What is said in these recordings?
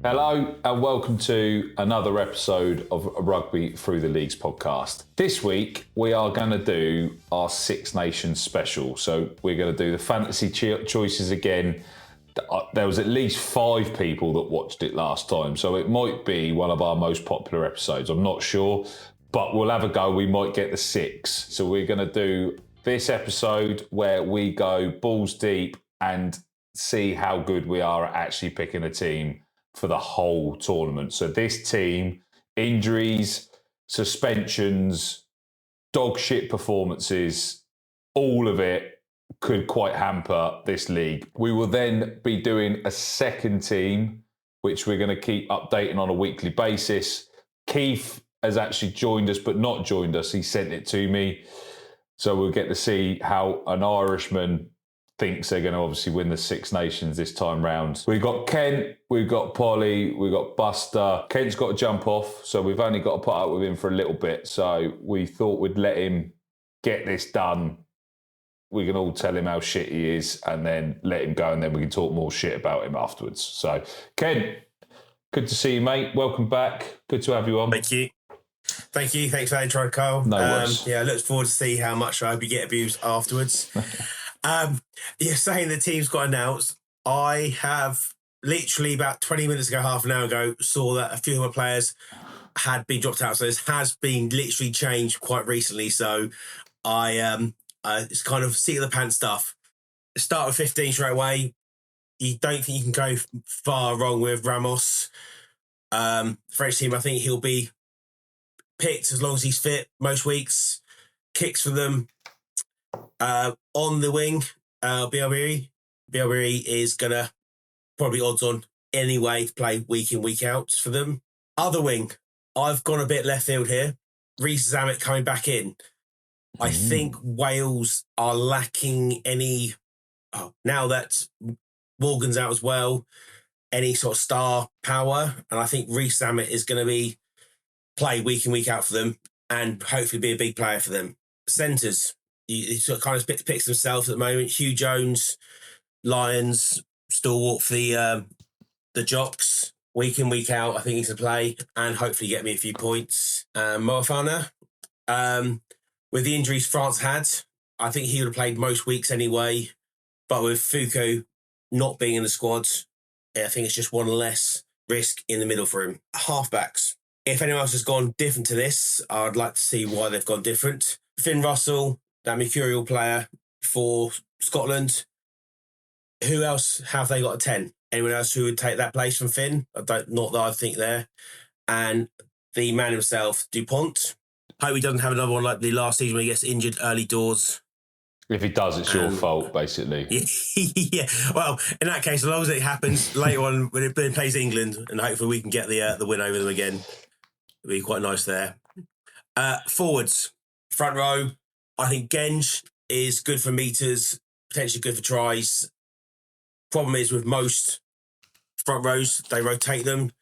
Hello and welcome to another episode of Rugby Through the Leagues podcast. This week we are going to do our Six Nations special. So we're going to do the fantasy choices again. There was at least 5 people that watched it last time, so it might be one of our most popular episodes. I'm not sure, but we'll have a go. We might get the 6. So we're going to do this episode where we go balls deep and see how good we are at actually picking a team for the whole tournament. So this team, injuries, suspensions, dog shit performances, all of it could quite hamper this league. We will then be doing a second team, which we're going to keep updating on a weekly basis. Keith has actually joined us, but not joined us. He sent it to me. So we'll get to see how an Irishman thinks they're going to obviously win the Six Nations this time round. We've got Kent, we've got Polly, we've got Buster. Kent's got to jump off, so we've only got to put up with him for a little bit. So we thought we'd let him get this done. We can all tell him how shit he is and then let him go, and then we can talk more shit about him afterwards. So, Kent, good to see you, mate. Welcome back. Good to have you on. Thank you. Thanks for that intro, Carl. No worries. I look forward to see how much I hope you get abused afterwards. You're saying the team's got announced. I have literally about 20 minutes ago, half an hour ago, saw that a few of my players had been dropped out. So this has been literally changed quite recently. So it's kind of seat of the pants stuff. Start with 15 straight away. You don't think you can go far wrong with Ramos. French team, I think he'll be picked as long as he's fit most weeks. Kicks for them. On the wing, Bielbiri is going to probably odds on anyway to play week in, week out for them. Other wing, I've gone a bit left field here. Reece Zammit coming back in. I think Wales are lacking any, now that Morgan's out as well, any sort of star power. And I think Reece Zammit is going to play week in, week out for them and hopefully be a big player for them. Centres. He sort of kind of picks himself at the moment. Hugh Jones, Lions, stalwart for the Jocks. Week in, week out, I think he's to play and hopefully get me a few points. Moefana, with the injuries France had, I think he would have played most weeks anyway. But with Foucault not being in the squad, I think it's just one less risk in the middle for him. Halfbacks. If anyone else has gone different to this, I'd like to see why they've gone different. Finn Russell, that mercurial player for Scotland. Who else have they got at 10? Anyone else who would take that place from Finn? Not that I think there. And the man himself, Dupont. Hope he doesn't have another one like the last season when he gets injured early doors. If he does, it's your fault, basically. Yeah. Well, in that case, as long as it happens later on when it plays England, and hopefully we can get the win over them again, it'll be quite nice there. Forwards, front row. I think Genge is good for meters, potentially good for tries. Problem is with most front rows, they rotate them.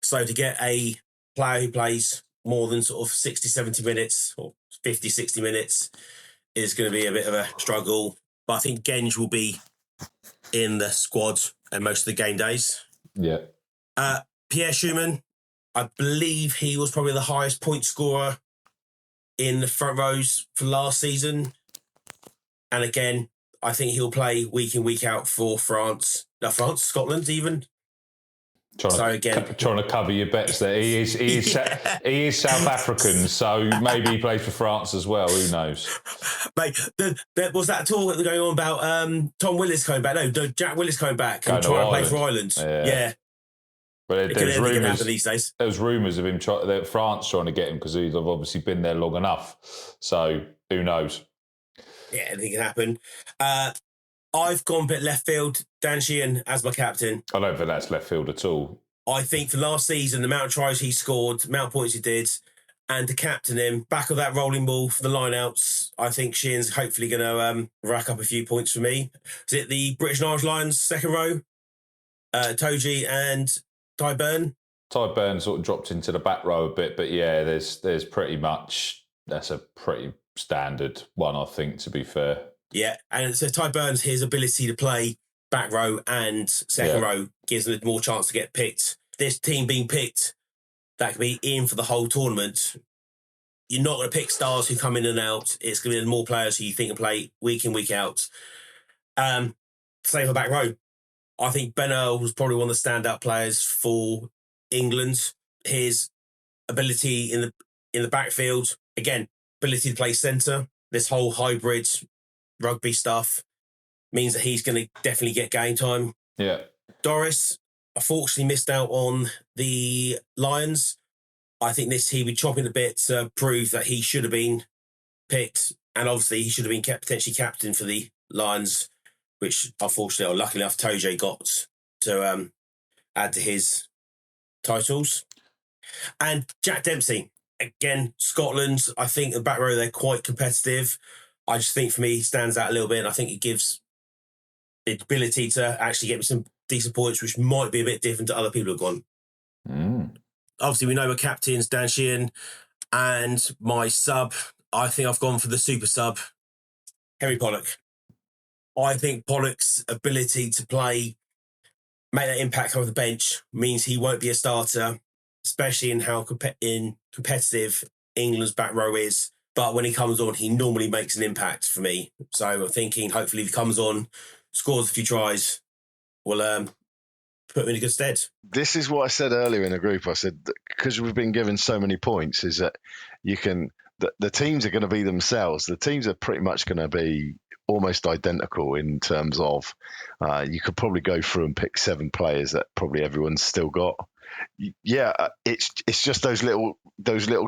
So to get a player who plays more than sort of 60, 70 minutes or 50, 60 minutes is going to be a bit of a struggle. But I think Genge will be in the squad and most of the game days. Yeah. Pierre Schumann, I believe he was probably the highest point scorer in the front rows for last season. And again, I think he'll play week in, week out for Scotland even. Trying to cover your bets there. He is South African, so maybe he plays for France as well. Who knows? Mate, was that talk going on about Tom Willis coming back? No, Jack Willis coming back and trying to play for Ireland. Yeah. But there's rumours these days. There was rumours of him France trying to get him because he's obviously been there long enough. So who knows? Yeah, anything can happen. I've gone a bit left field. Dan Sheehan as my captain. I don't think that's left field at all. I think for last season, the amount of tries he scored, the amount of points he did, and to captain him, back of that rolling ball for the lineouts, I think Sheehan's hopefully going to rack up a few points for me. Is it the British and Irish Lions second row? Toji and Ty Byrne? Ty Byrne sort of dropped into the back row a bit, but yeah, there's pretty much, that's a pretty standard one, I think, to be fair. Yeah, and so Ty Burns, his ability to play back row and second row gives them more chance to get picked. This team being picked, that could be in for the whole tournament. You're not going to pick stars who come in and out. It's going to be more players who you think can play week in, week out. Same for back row. I think Ben Earl was probably one of the standout players for England. His ability in the backfield, again, ability to play centre, this whole hybrid rugby stuff means that he's going to definitely get game time. Yeah. Doris, unfortunately, missed out on the Lions. I think he would chop in a bit to prove that he should have been picked. And obviously, he should have been potentially captain for the Lions, which unfortunately, or luckily enough, Toje got to add to his titles. And Jack Dempsey, again, Scotland, I think the back row, they're quite competitive. I just think for me, he stands out a little bit. And I think it gives the ability to actually get me some decent points, which might be a bit different to other people who have gone. Obviously, we know we're captains, Dan Sheehan, and my sub, I think I've gone for the super sub, Henry Pollock. I think Pollock's ability to play, make that impact over the bench, means he won't be a starter, especially in how competitive England's back row is. But when he comes on, he normally makes an impact for me. So I'm thinking, hopefully, if he comes on, scores a few tries, will put him in a good stead. This is what I said earlier in the group. I said, because we've been given so many points, is that the teams are going to be themselves. The teams are pretty much going to be almost identical in terms of you could probably go through and pick 7 players that probably everyone's still got. Yeah, it's just those little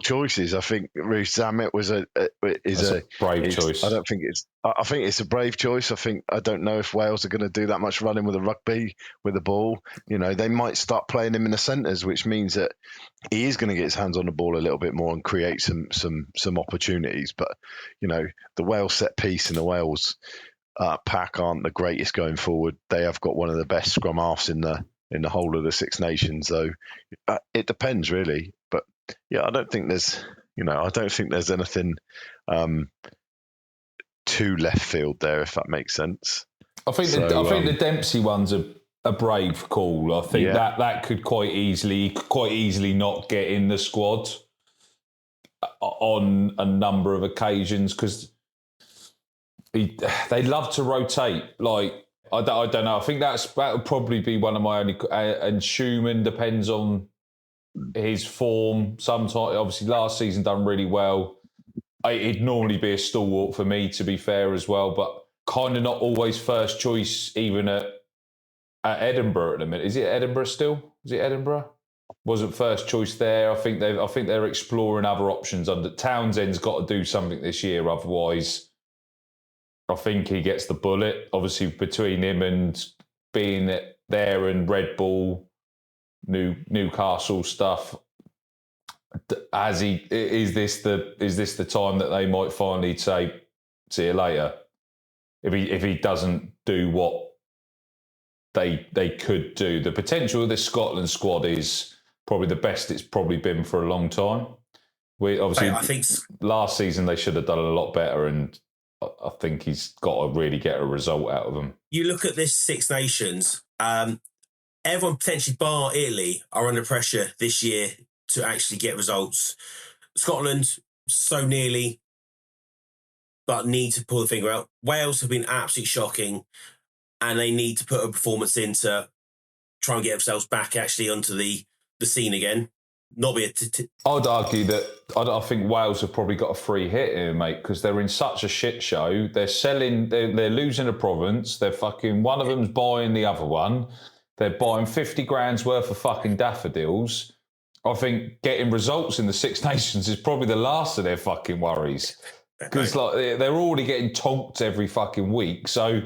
choices. I think Ruth Zammit is a brave choice. I think it's a brave choice. I don't know if Wales are going to do that much running with a rugby with the ball. They might start playing him in the centres, which means that he is going to get his hands on the ball a little bit more and create some opportunities. But the Wales set piece and the Wales pack aren't the greatest going forward. They have got one of the best scrum halves in the whole of the Six Nations. So it depends really. But yeah, I don't think there's anything too left field there, if that makes sense. I think the Dempsey one's a brave call. I think that could quite easily not get in the squad on a number of occasions because they love to rotate. Like, I don't know. I think that would probably be one of my only. And Schumann depends on his form. Sometimes, obviously, last season done really well. It'd normally be a stalwart for me, to be fair, as well. But kind of not always first choice, even at Edinburgh at the minute. Is it Edinburgh still? Is it Edinburgh? Wasn't first choice there. I think they're exploring other options. Under Townsend's got to do something this year, otherwise. I think he gets the bullet. Obviously, between him and being there and Red Bull, Newcastle stuff, is this the time that they might finally say, "See you later"? If he doesn't do what they could do, the potential of this Scotland squad is probably the best it's probably been for a long time. I think last season they should have done a lot better and. I think he's got to really get a result out of them. You look at this Six Nations, everyone potentially bar Italy are under pressure this year to actually get results. Scotland, so nearly, but need to pull the finger out. Wales have been absolutely shocking, and they need to put a performance in to try and get themselves back actually onto the scene again. I'd argue that I think Wales have probably got a free hit here, mate, because they're in such a shit show. They're losing a province. They're fucking, one of them's buying the other one. They're buying 50 grand's worth of fucking daffodils. I think getting results in the Six Nations is probably the last of their fucking worries. Because they're already getting tonked every fucking week. So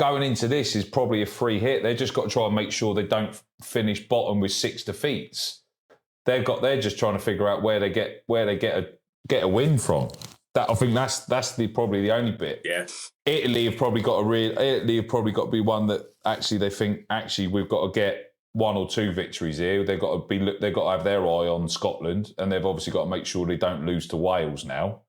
going into this is probably a free hit. They've just got to try and make sure they don't finish bottom with 6 defeats. They're just trying to figure out where they get a win from. I think that's probably the only bit. Yeah. Italy have probably got to be one that actually they think we've got to get 1 or 2 victories here. They've got to have their eye on Scotland, and they've obviously got to make sure they don't lose to Wales now.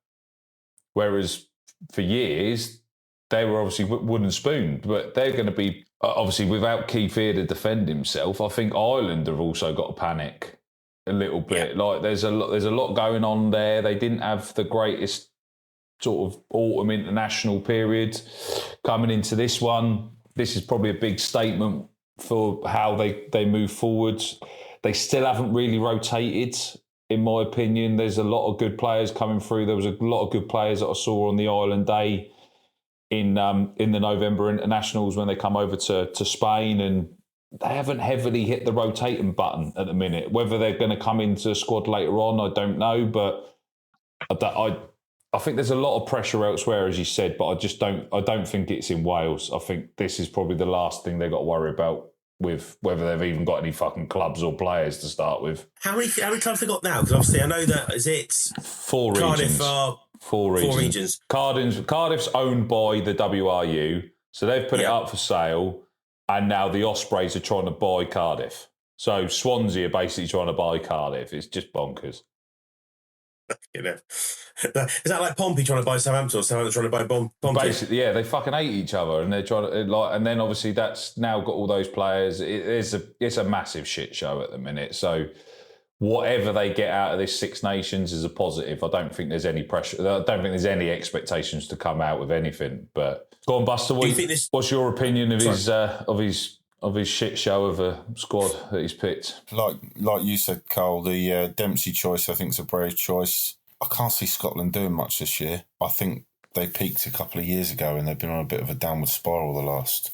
Whereas for years they were obviously wooden spooned, but they're going to be obviously without Keith here to defend himself, I think Ireland have also got to panic a little bit. Yeah. Like there's a lot going on there. They didn't have the greatest sort of autumn international period coming into this one. This is probably a big statement for how they move forward. They still haven't really rotated, in my opinion. There's a lot of good players coming through. There was a lot of good players that I saw on the Ireland Day in the November internationals when they come over to Spain, and they haven't heavily hit the rotating button at the minute. Whether they're going to come into the squad later on, I don't know, but I think there's a lot of pressure elsewhere, as you said, but I don't think it's in Wales. I think this is probably the last thing they've got to worry about with whether they've even got any fucking clubs or players to start with. How many clubs they got now? Because obviously I know that is it Four Cardiff regions. are Four regions. Cardiff's owned by the WRU, so they've put it up for sale, and now the Ospreys are trying to buy Cardiff. So Swansea are basically trying to buy Cardiff. It's just bonkers. You know, is that like Pompey trying to buy Southampton or Southampton trying to buy Pompey? Basically, yeah, they fucking hate each other, and they're trying to and then obviously that's now got all those players. It's a massive shit show at the minute. So whatever they get out of this Six Nations is a positive. I don't think there's any pressure. I don't think there's any expectations to come out with anything. But go on, Buster. What's your opinion of his shit show of a squad that he's picked? Like you said, Carl, the Dempsey choice I think is a brave choice. I can't see Scotland doing much this year. I think they peaked a couple of years ago and they've been on a bit of a downward spiral the last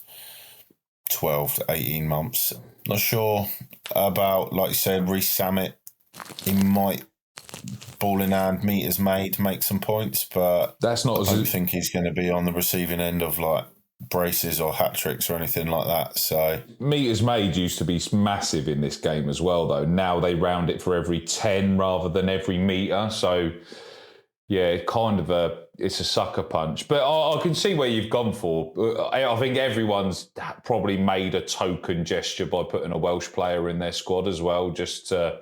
12 to 18 months. Not sure about, like you said, Reece Samet. He might, ball in hand, meters made, make some points, but I don't think he's going to be on the receiving end of like braces or hat tricks or anything like that. So meters made used to be massive in this game as well, though. Now they round it for every 10 rather than every metre. So yeah, it's a sucker punch. But I can see where you've gone for. I think everyone's probably made a token gesture by putting a Welsh player in their squad as well, just to...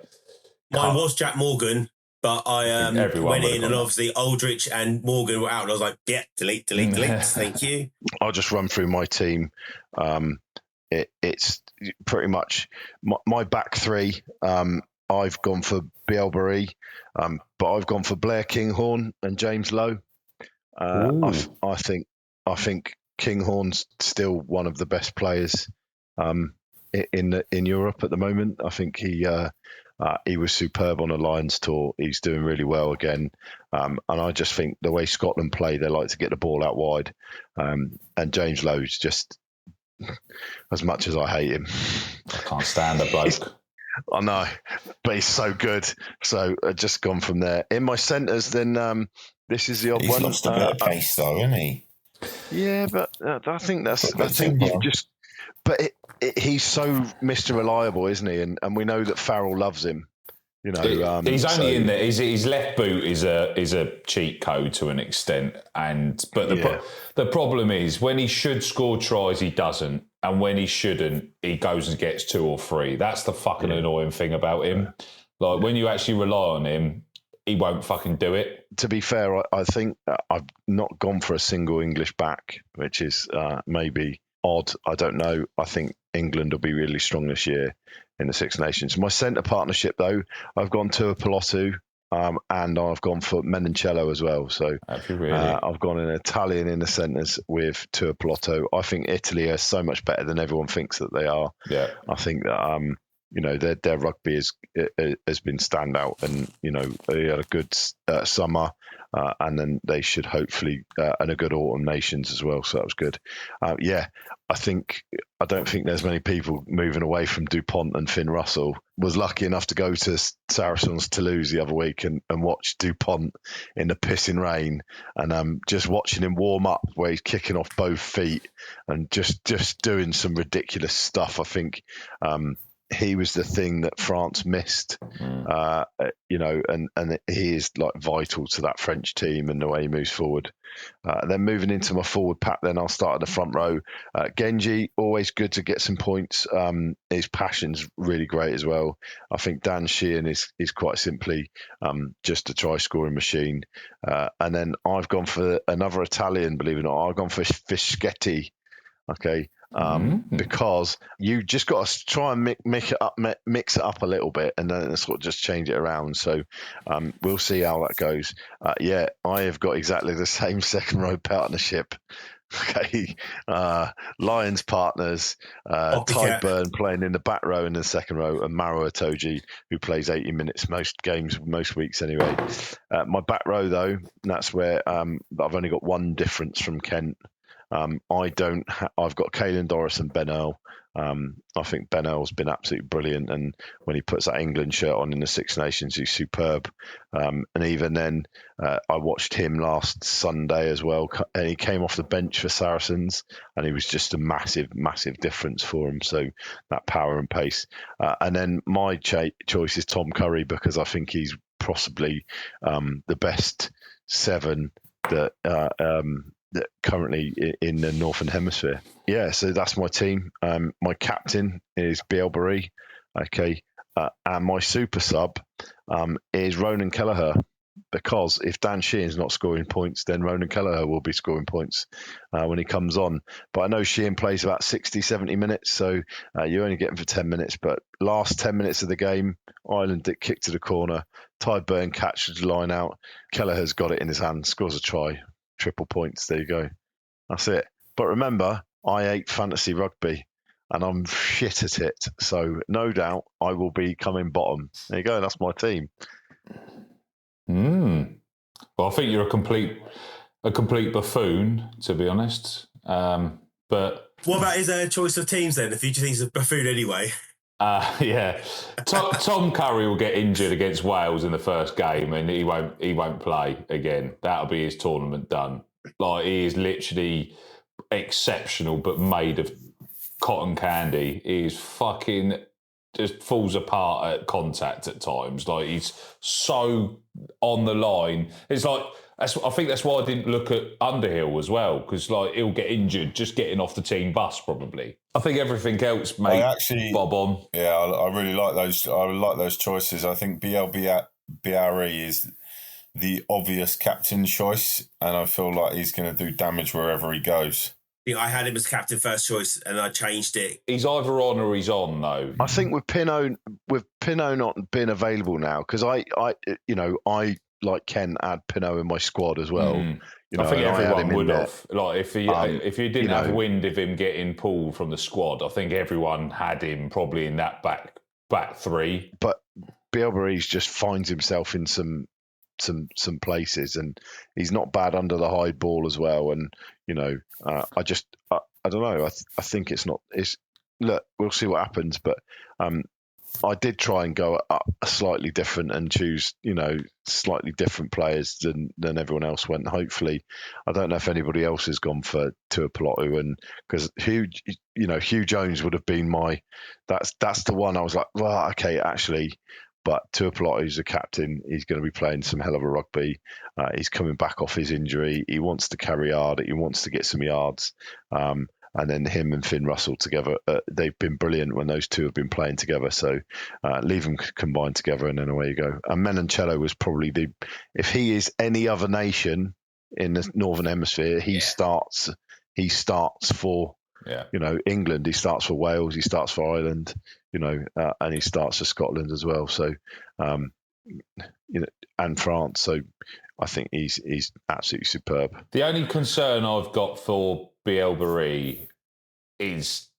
Mine was Jack Morgan, but I went in and obviously Aldrich and Morgan were out and I was like, yeah, delete, thank you. I'll just run through my team. It's pretty much my back three. I've gone for Bielbury, but I've gone for Blair Kinghorn and James Lowe. I think Kinghorn's still one of the best players in Europe at the moment. I think he was superb on a Lions tour. He's doing really well again. And I just think the way Scotland play, they like to get the ball out wide. And James Lowe's just, as much as I hate him. I can't stand the bloke. I know, but he's so good. So I've just gone from there. In my centres, then this is the odd one. He's lost a bit of pace though, isn't he? Yeah, but I think you've just... But he's so Mr. Reliable, isn't he? And we know that Farrell loves him. You know, he's only in there. His left boot is a cheat code to an extent, but the problem is when he should score tries, he doesn't, and when he shouldn't, he goes and gets 2 or 3. That's the fucking annoying thing about him. Like when you actually rely on him, he won't fucking do it. To be fair, I think I've not gone for a single English back, which is maybe odd. I don't know. I think England will be really strong this year in the Six Nations. My centre partnership, though, I've gone to a Pelotu, and I've gone for Menoncello as well. So I've gone an Italian in the centres with Tua Pelotto. I think Italy are so much better than everyone thinks that they are. Yeah, I think that their rugby has been standout, and they had a good summer, and then they should hopefully and a good autumn nations as well. So that was good. I don't think there's many people moving away from DuPont and Finn Russell. Was lucky enough to go to Saracens Toulouse the other week and watch DuPont in the pissing rain, and just watching him warm up where he's kicking off both feet and just doing some ridiculous stuff. I think he was the thing that France missed, and he is like vital to that French team and the way he moves forward. Then moving into my forward pack, then I'll start at the front row. Genji, always good to get some points. His passion's really great as well. I think Dan Sheehan is quite simply just a try scoring machine. And then I've gone for another Italian, believe it or not. I've gone for Fischetti. Okay. because you just got to try and mix it up a little bit, and then sort of just change it around. So we'll see how that goes. Yeah, I have got exactly the same second row partnership. Okay, Lions partners, Ty Burn playing in the back row in the second row, and Maro Itoje, who plays 80 minutes most weeks anyway. My back row, though, that's where I've only got one difference from Kent. I've got Caelan Doris and Ben Earl. I think Ben Earl's been absolutely brilliant, and when he puts that England shirt on in the Six Nations, he's superb. And even then, I watched him last Sunday as well, and he came off the bench for Saracens, and he was just a massive, massive difference for him. So that power and pace. And then my choice is Tom Curry, because I think he's possibly the best 7 that currently in the Northern Hemisphere. Yeah, so that's my team. My captain is Biel Barry, okay, and my super sub is Ronan Kelleher, because if Dan Sheehan's not scoring points, then Ronan Kelleher will be scoring points when he comes on. But I know Sheehan plays about 60, 70 minutes, so you only get him for 10 minutes. But last 10 minutes of the game, Ireland kick to the corner, Ty Burn catches the line out, Kelleher's got it in his hand, scores a try. Triple points. There you go. That's it. But remember, I hate fantasy rugby and I'm shit at it. So no doubt I will be coming bottom. There you go. That's my team. Well, I think you're a complete buffoon, to be honest. But what about his choice of teams then? If you just think he's a buffoon anyway. Yeah, Tom Curry will get injured against Wales in the first game, and he won't play again. That'll be his tournament done. Like, he is literally exceptional, but made of cotton candy. He is fucking just falls apart at contact at times. Like, he's so on the line. It's like, I think that's why I didn't look at Underhill as well, because like he'll get injured just getting off the team bus probably. I think everything else, mate, bob on. Yeah, I really like those. I like those choices. I think Biari is the obvious captain choice, and I feel like he's going to do damage wherever he goes. Yeah, I had him as captain first choice, and I changed it. He's either on or he's on, though. I think with Pinot not being available now, because I like Ken had Pinot in my squad as well. I think everyone would have. Like, if you didn't have wind of him getting pulled from the squad, I think everyone had him probably in that back 3. But Bielbarese just finds himself in some places, and he's not bad under the high ball as well. And I don't know. I think it's not. Look, we'll see what happens, but I did try and go up slightly different and choose, slightly different players than everyone else went. Hopefully, I don't know if anybody else has gone for Tuipulotu, and because Hugh Jones would have been that's the one I was like, well, okay, actually. But Tuipulotu's the captain. He's going to be playing some hell of a rugby. He's coming back off his injury. He wants to carry hard. He wants to get some yards. And then him and Finn Russell together, they've been brilliant when those two have been playing together. So leave them combined together, and then away you go. And Menoncello was probably if he is any other nation in the Northern Hemisphere, he starts for England. He starts for Wales. He starts for Ireland. And he starts for Scotland as well. So, and France. So, I think he's absolutely superb. The only concern I've got for Bielbarré is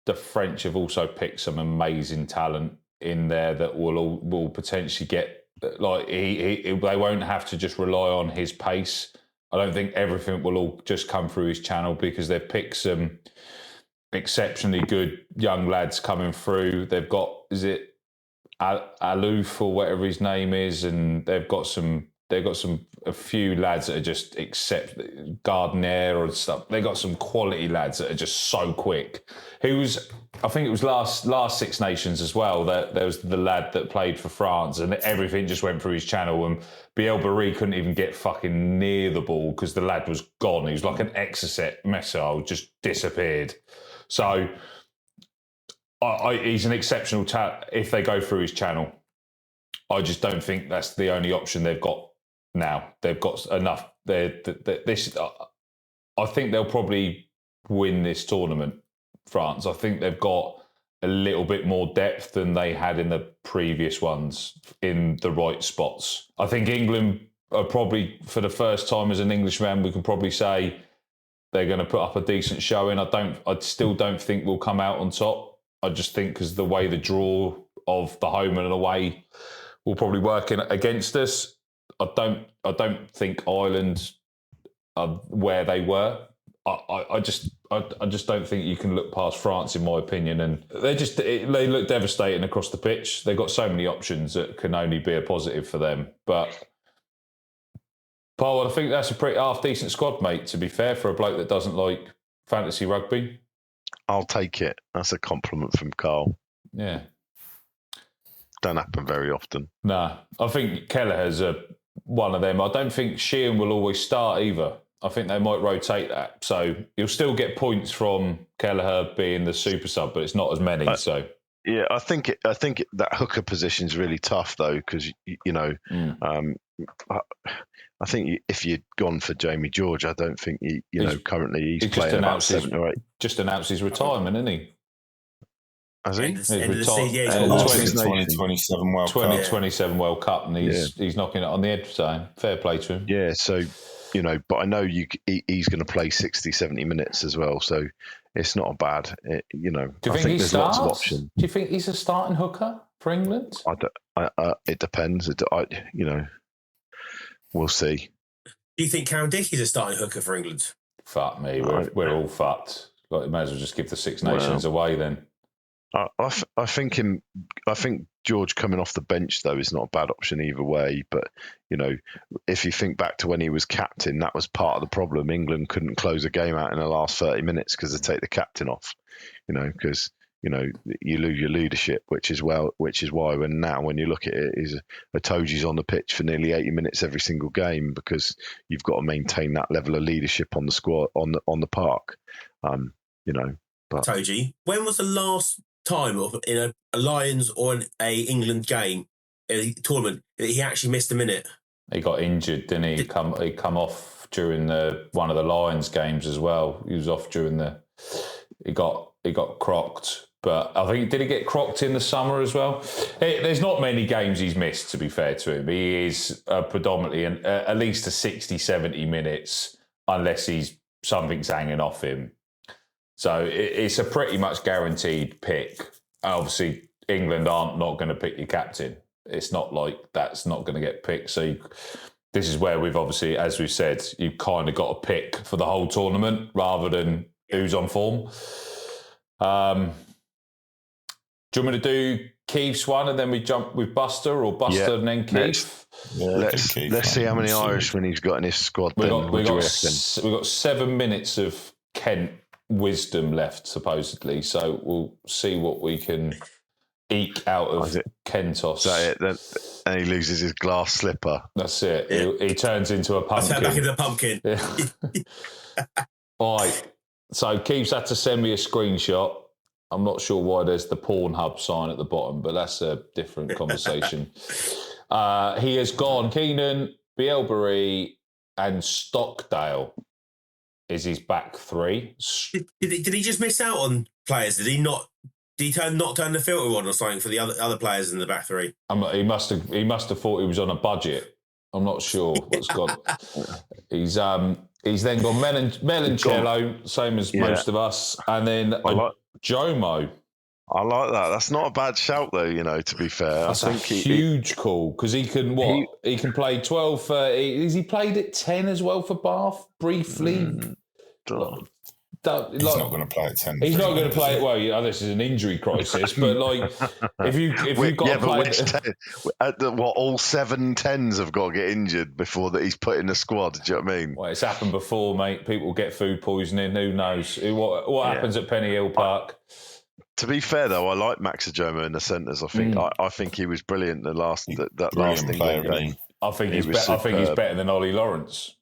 the French have also picked some amazing talent in there that will potentially get, like, they won't have to just rely on his pace. I don't think everything will all just come through his channel, because they've picked some exceptionally good young lads coming through. They've got, is it Alouf or whatever his name is, and they've got a few lads that are just Gardner or stuff. They got some quality lads that are just so quick. I think it was last Six Nations as well, that there was the lad that played for France, and everything just went through his channel, and Bielbarré couldn't even get fucking near the ball because the lad was gone. He was like an Exocet missile, just disappeared. So he's an exceptional talent if they go through his channel. I just don't think that's the only option they've got now. They've got enough. I think they'll probably win this tournament, France. I think they've got a little bit more depth than they had in the previous ones in the right spots. I think England are probably, for the first time as an Englishman, we can probably say they're going to put up a decent showing. I still don't think we'll come out on top. I just think because the way the draw of the home and away will probably work against us. I don't think Ireland are where they were. I just don't think you can look past France, in my opinion, and they look devastating across the pitch. They've got so many options that can only be a positive for them. But Paul, I think that's a pretty half decent squad, mate. To be fair, for a bloke that doesn't like fantasy rugby, I'll take it. That's a compliment from Carl. Yeah, don't happen very often. No, I think Kelleher's one of them. I don't think Sheehan will always start either. I think they might rotate that. So you'll still get points from Kelleher being the super sub, but it's not as many. Yeah, I think that hooker position is really tough though, because I think if you'd gone for Jamie George, I don't think currently he's playing about 7 or 8. Just announced his retirement, isn't he? Has he? End of the season, yeah, 2027 World Cup. 2027 World Cup, and he's knocking it on the head. So fair play to him. Yeah, so but I know he's going to play 60, 70 minutes as well. So it's not a bad. Do you think there's lots of options. Do you think he's a starting hooker for England? It depends. We'll see. Do you think Karen Dickey's a starting hooker for England? Fuck me, we're all fucked. Like, might as well just give the Six Nations away then. I think George coming off the bench though is not a bad option either way. But if you think back to when he was captain, that was part of the problem. England couldn't close a game out in the last 30 minutes because they take the captain off. Because you lose your leadership, which is why when you look at it, is Itoje's on the pitch for nearly 80 minutes every single game because you've got to maintain that level of leadership on the squad on the park. But Itoje, when was the last time in a Lions or a England game, a tournament, that he actually missed a minute? He got injured, didn't he? He come off during one of the Lions games as well. He was off during he got crocked. But I think, did he get crocked in the summer as well? There's not many games he's missed, to be fair to him. He is predominantly at least a 60, 70 minutes, unless something's hanging off him. So it's a pretty much guaranteed pick. Obviously, England aren't not going to pick your captain. It's not like that's not going to get picked. So this is where we've obviously, as we've said, you've kind of got a pick for the whole tournament rather than who's on form. Do you want me to do Keith's one and then we jump with Buster, or Buster and then Keith? Let's see how many Irishmen he's got in his squad. We've got 7 minutes of Kent wisdom left, supposedly. So we'll see what we can eke out of Kentos. Is that it? And he loses his glass slipper. That's it. Yeah. He turns into a pumpkin. I turn back into a pumpkin. Yeah. All right. So Keith's had to send me a screenshot. I'm not sure why there's the Pornhub sign at the bottom, but that's a different conversation. He has gone Keenan, Bielbury and Stockdale is his back three. Did he just miss out on players? Did he not? Did he not turn the filter on or something for the other players in the back three? He must have thought he was on a budget. I'm not sure what's gone. He's then gone Melancello, same as most of us, and then Jomo. I like that. That's not a bad shout, though, to be fair. That's a huge call, because he can he can play 12, 30. Has he played at 10 as well for Bath, briefly? He's not going to play at 10. He's not going to play it. Well, this is an injury crisis, but if you've got to play... all 7 10s have got to get injured before that he's put in the squad, do you know what I mean? Well, it's happened before, mate. People get food poisoning, who knows? What happens at Penny Hill Park? To be fair, though, I like Max Ajomo in the centres. I think he was brilliant that last England game. I think he's better than Ollie Lawrence.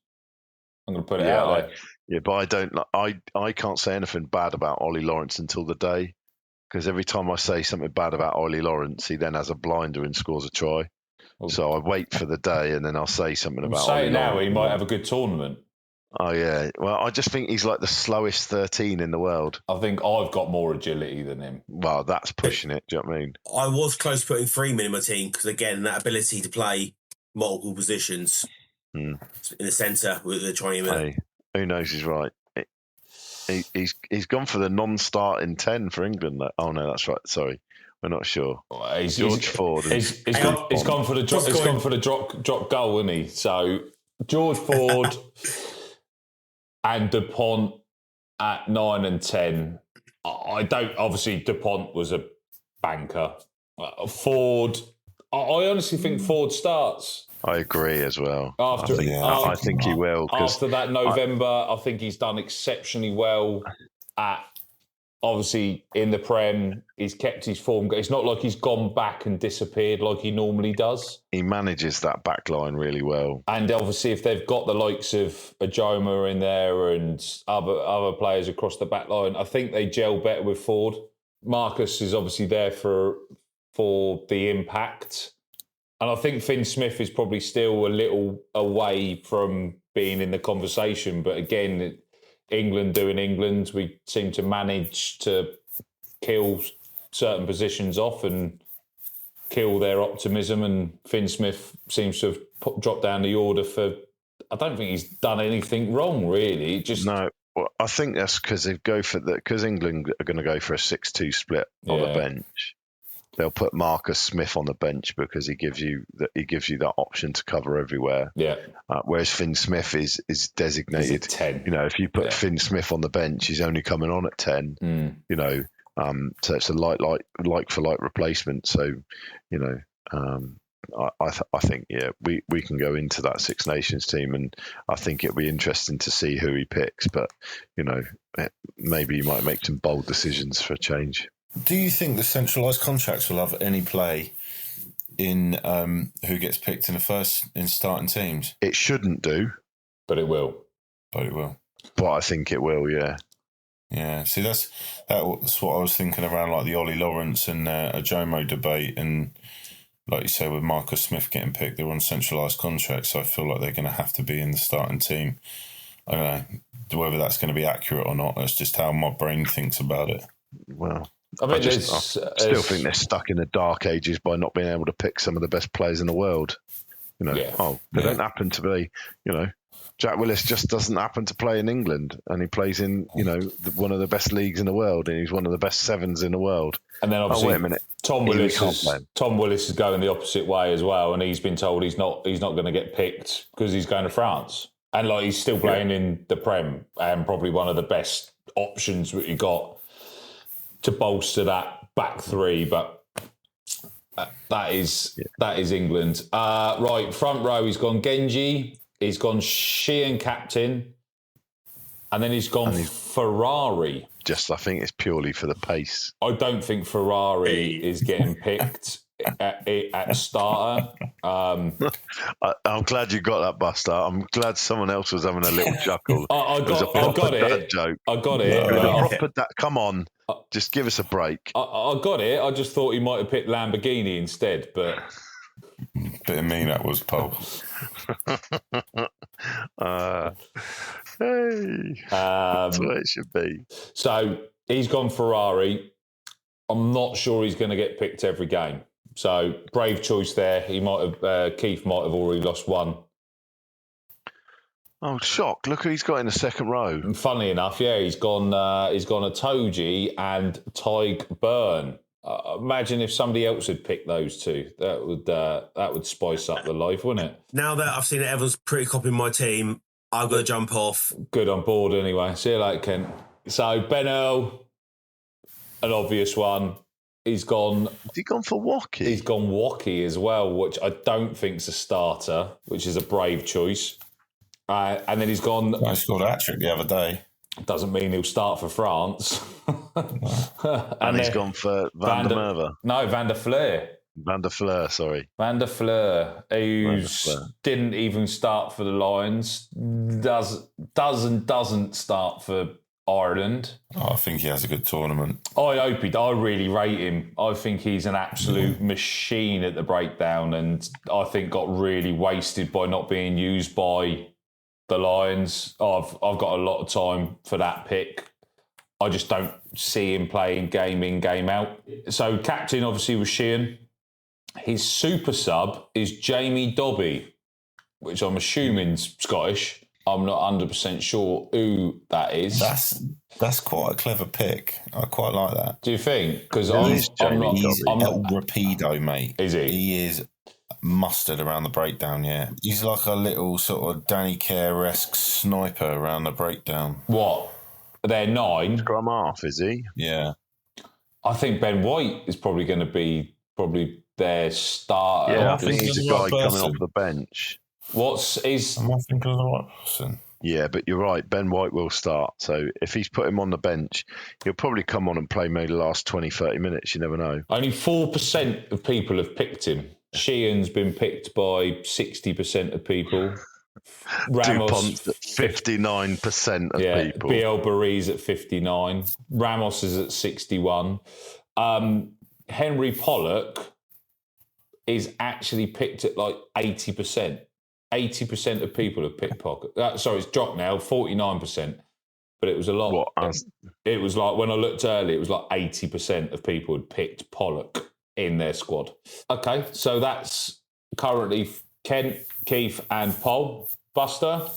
I'm going to put it out there. Yeah, but I can't say anything bad about Ollie Lawrence until the day, because every time I say something bad about Ollie Lawrence, he then has a blinder and scores a try. So I wait for the day and then I'll say something about Ollie Lawrence. He might have a good tournament. Oh, yeah. Well, I just think he's like the slowest 13 in the world. I think I've got more agility than him. Well, that's pushing it. Do you know what I mean? I was close to putting Freeman in my team because, again, that ability to play multiple positions in the centre with the trying to. Hey, who knows? He's right. He's gone for the non-starting 10 for England. Oh no, that's right. Sorry, we're not sure. George Ford. He's gone for the drop. He's gone for the drop goal, isn't he? So George Ford and Dupont at 9 and 10. I don't. Obviously, Dupont was a banker. Ford. I honestly think Ford starts. I agree as well. I think he will. After that November, I think he's done exceptionally well at, obviously, in the Prem. He's kept his form. It's not like he's gone back and disappeared like he normally does. He manages that back line really well. And obviously, if they've got the likes of Ajoma in there and other players across the back line, I think they gel better with Ford. Marcus is obviously there for the impact. And I think Finn Smith is probably still a little away from being in the conversation. But again, England doing England, we seem to manage to kill certain positions off and kill their optimism. And Finn Smith seems to have dropped down the order for... I don't think he's done anything wrong, really. No, well, I think that's because because England are going to go for a 6-2 split on the bench. They'll put Marcus Smith on the bench because he gives you that option to cover everywhere. Yeah. Whereas Finn Smith is designated 10. If you put Finn Smith on the bench, he's only coming on at 10. So it's a like for like replacement. So I think we can go into that Six Nations team, and I think it'll be interesting to see who he picks. But maybe he might make some bold decisions for a change. Do you think the centralised contracts will have any play in who gets picked in starting teams? It shouldn't do, but it will. But I think it will. Yeah. Yeah. See, that's what I was thinking around, like the Ollie Lawrence and Ajomo debate, and like you say, with Marcus Smith getting picked, they're on centralised contracts, so I feel like they're going to have to be in the starting team. I don't know whether that's going to be accurate or not. That's just how my brain thinks about it. Well. I still think they're stuck in the dark ages by not being able to pick some of the best players in the world. They don't happen to be, Jack Willis just doesn't happen to play in England, and he plays in, one of the best leagues in the world, and he's one of the best sevens in the world. And then obviously, wait a minute, Tom Willis is going the opposite way as well, and he's been told he's not going to get picked because he's going to France, and he's still playing in the Prem, and probably one of the best options that you got to bolster that back three, but that is England. Right, front row, he's gone Genji, he's gone Sheehan captain, and then he's gone Ferrari. I think it's purely for the pace. I don't think Ferrari is getting picked at starter. I'm glad you got that, Buster. I'm glad someone else was having a little chuckle. I got it. Joke. I got it. Come on, just give us a break. I got it. I just thought he might have picked Lamborghini instead, but bit of me that was, Paul. That's what it should be. So he's gone Ferrari. I'm not sure he's going to get picked every game. So brave choice there. He might have. Keith might have already lost one. Oh, shock! Look who he's got in the second row. And funnily enough, he's gone a Toji and Tyg Byrne. Imagine if somebody else had picked those two. That would spice up the life, wouldn't it? Now that I've seen that everyone's pretty copying my team, I've got to jump off. Good on board anyway. See you later, Kent. So Benno, an obvious one. He's gone... Has he gone for Wacky? He's gone Wacky as well, which I don't think's a starter, which is a brave choice. And then he's gone... I scored a hat-trick the other day. Doesn't mean he'll start for France. and he's gone for Van der Merwe. No, Van der Fleur. Van der Fleur, sorry. Van der Fleur, didn't even start for the Lions, doesn't start for Ireland. I think he has a good tournament. I hope I really rate him. I think he's an absolute machine at the breakdown, and I think got really wasted by not being used by the Lions. I've got a lot of time for that pick. I just don't see him playing game in, game out. So captain obviously was Sheehan. His super sub is Jamie Dobby, which I'm assuming is Scottish. I'm not 100% sure who that is. That's quite a clever pick. I quite like that. Do you think? Because He's El Rapido, mate. Is he? He is mustard around the breakdown, yeah. He's like a little sort of Danny Care-esque sniper around the breakdown. What? They're 9. Scrum half, is he? Yeah. I think Ben White is probably going to be their starter. Yeah, I think he's a guy coming off the bench. Am I thinking of the right person? Yeah, but you're right. Ben White will start. So if he's put him on the bench, he'll probably come on and play maybe the last 20, 30 minutes. You never know. Only 4% of people have picked him. Sheehan's been picked by 60% of people. Dupont's at 59% of people. BL Barry's at 59. Ramos is at 61. Henry Pollock is actually picked at like 80%. 80% of people have picked Pollock. Sorry, it's dropped now, 49%. But it was a lot. It was like, when I looked earlier, it was like 80% of people had picked Pollock in their squad. Okay, so that's currently Kent, Keith and Paul. Buster,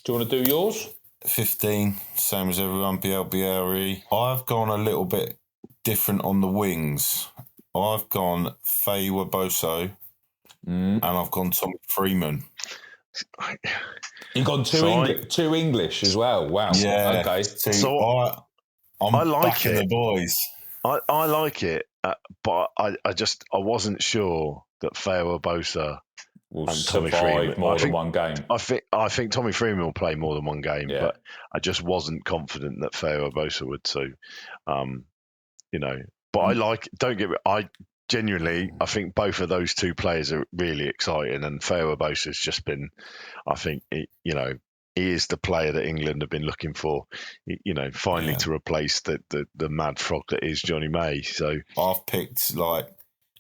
do you want to do yours? 15, same as everyone, BLBRE. I've gone a little bit different on the wings. I've gone Faye Waboso and I've gone Tommy Freeman. You've gone two English as well. Wow. Yeah. Okay. So I'm I like backing it. the boys. I like it, but I wasn't sure that Faye Wabosa will and Tommy survive Freeman more than one game. I think Tommy Freeman will play more than one game, Yeah. but I just wasn't confident that Faye Wabosa would too. But I like. Don't get me. I think both of those two players are really exciting, and Faye Wabosa has just been. I think he is the player that England have been looking for. Finally to replace the mad frog that is Johnny May. So I've picked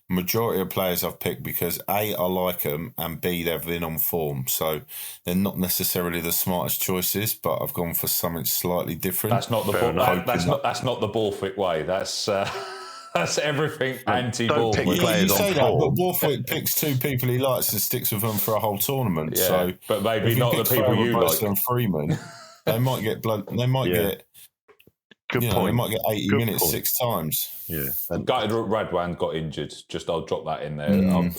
majority of players I've picked because A, I like them, and B, they've been on form. So they're not necessarily the smartest choices, but I've gone for something slightly different. That's not the that's not the Borthwick way. That's everything anti-Borthwick. pick players you say on that, form. but Borthwick picks two people he likes and sticks with them for a whole tournament. Yeah, so, but maybe if not the people you like. And Freeman, they might get get. Good point. They might get 80 minutes point. 6 times. Yeah. Gutted Radwan got injured. Just I'll drop that in there.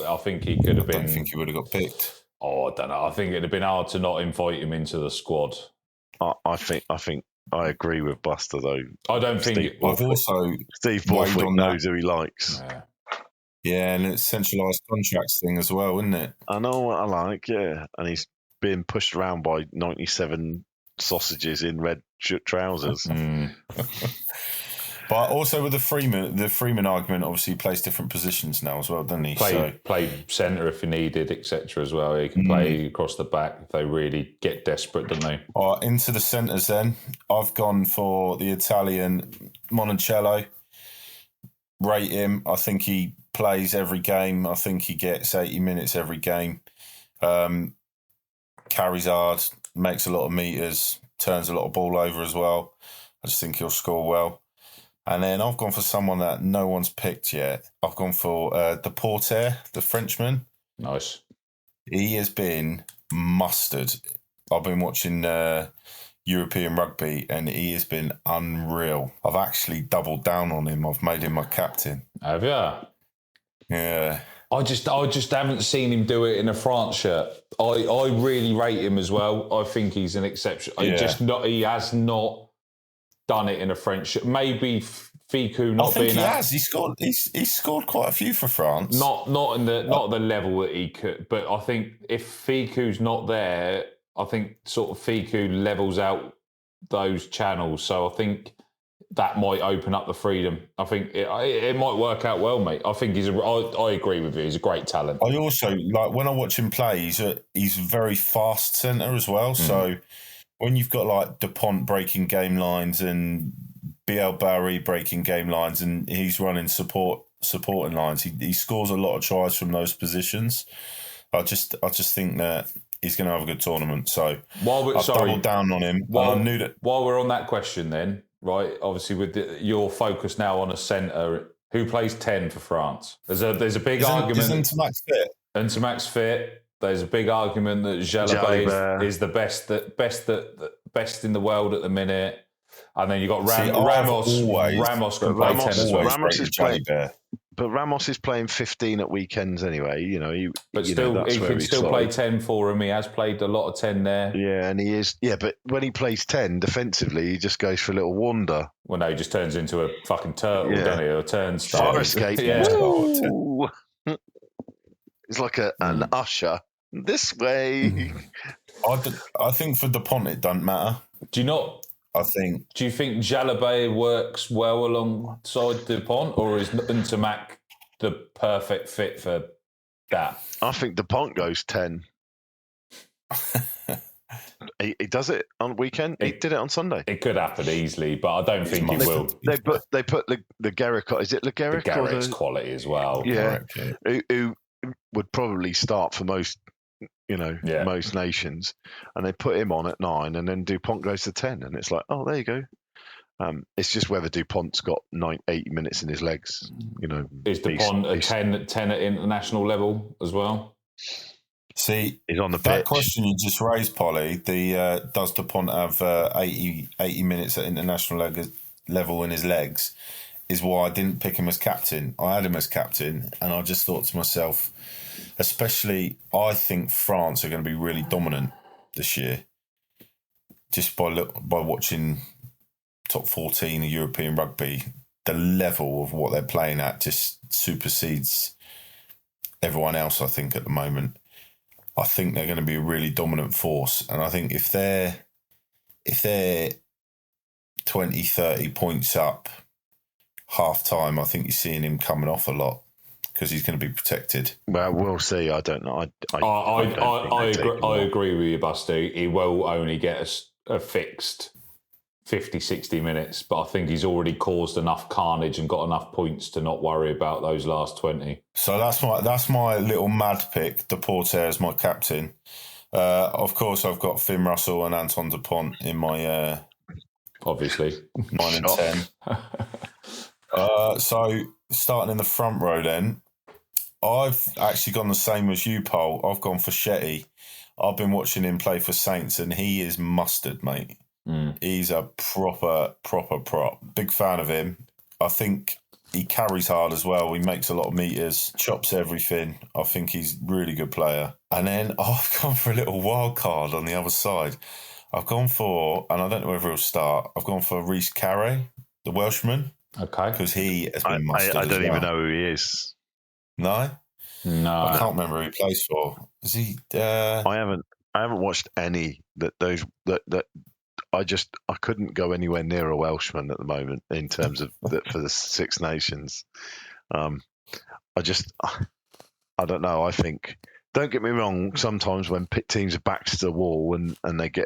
I think he could have been. I don't think he would have got picked. Oh, I don't know. I think it'd have been hard to not invite him into the squad. I think I agree with Buster though. I don't think. Steve Borthwick knows who he likes. Yeah, and it's centralised contracts thing as well, isn't it? I know what I like. Yeah, and he's being pushed around by 97 sausages in red trousers. But also with the Freeman argument, obviously he plays different positions now as well, doesn't he? Play centre if he needed, etc. as well. He can play across the back if they really get desperate, don't they? Into the centres then. I've gone for the Italian Monticello. Rate him. I think he plays every game. I think he gets 80 minutes every game. Carries hard, makes a lot of meters, turns a lot of ball over as well. I just think he'll score well. And then I've gone for someone that no one's picked yet. I've gone for Deporter, the Frenchman. Nice. He has been mustard. I've been watching European rugby and he has been unreal. I've actually doubled down on him. I've made him my captain. Have you? Yeah. I just haven't seen him do it in a France shirt. I really rate him as well. I think he's an exception. Yeah. He has not done it in a French shirt. Maybe Ficou not I think being. He has. He's scored quite a few for France. Not the level that he could. But I think if Ficou's not there, I think sort of Ficou levels out those channels. So I think that might open up the freedom. I think it might work out well, mate. I think I agree with you. He's a great talent. I also like when I watch him play. He's very fast centre as well. So when you've got like Dupont breaking game lines and BL Barry breaking game lines, and he's running supporting lines, he scores a lot of tries from those positions. I just think that he's going to have a good tournament. So I've doubled down on him. While I knew that. While we're on that question, then right, obviously with your focus now on a centre, who plays 10 for France? There's a big argument. Isn't Max fit? Max fit. There's a big argument that Jalibert is the best in the world at the minute. And then you've got Ramos. Ramos can play 10 as well. Ramos is playing, but Ramos is playing 15 at weekends anyway. You know, he can still play 10 for him. He has played a lot of 10 there. Yeah, and he is. Yeah, but when he plays 10 defensively, he just goes for a little wander. Well, no, he just turns into a fucking turtle, doesn't he? Or a turnstile. Fire escape. Yeah. It's like an usher. This way. I think for Dupont it doesn't matter. Do you think Jalibert works well alongside Dupont, or is Ntamack the perfect fit for that? I think Dupont goes 10. He does it on weekend. He did it on Sunday. It could happen easily, but I don't think he will. They put the Garrick. Is it Le Garrick? The Garrick's quality as well. Yeah, who would probably start for most. Most nations, and they put him on at 9, and then Dupont goes to 10, and it's like, oh, there you go. It's just whether Dupont's got 80 minutes in his legs. Is Dupont a 10 at international level as well? See, he's on the that pitch. Question you just raised, Polly. Does Dupont have 80 minutes at international level in his legs? Is why I didn't pick him as captain. I had him as captain, and I just thought to myself, especially, I think France are going to be really dominant this year. Just by watching top 14 of European rugby, the level of what they're playing at just supersedes everyone else, I think, at the moment. I think they're going to be a really dominant force. And I think if they're 20, 30 points up half-time, I think you're seeing him coming off a lot, because he's going to be protected. Well, we'll see. I don't know. I agree with you, Busty. He will only get a fixed 50, 60 minutes, but I think he's already caused enough carnage and got enough points to not worry about those last 20. So that's my little mad pick, Deporter as my captain. Of course, I've got Finn Russell and Anton Dupont in my... obviously. 9 and 10. So starting in the front row then, I've actually gone the same as you, Paul. I've gone for Shetty. I've been watching him play for Saints, and he is mustard, mate. He's a proper prop. Big fan of him. I think he carries hard as well. He makes a lot of meters, chops everything. I think he's a really good player. And then I've gone for a little wild card on the other side. I've gone for, and I don't know whether he'll start, I've gone for Rhys Carré, the Welshman. Okay. Because he has been mustard. I don't even know who he is. No? No. I can't remember who he plays for. Is he... I haven't watched any that I couldn't go anywhere near a Welshman at the moment in terms of for the Six Nations. I don't know. I think, don't get me wrong, sometimes when teams are backs to the wall and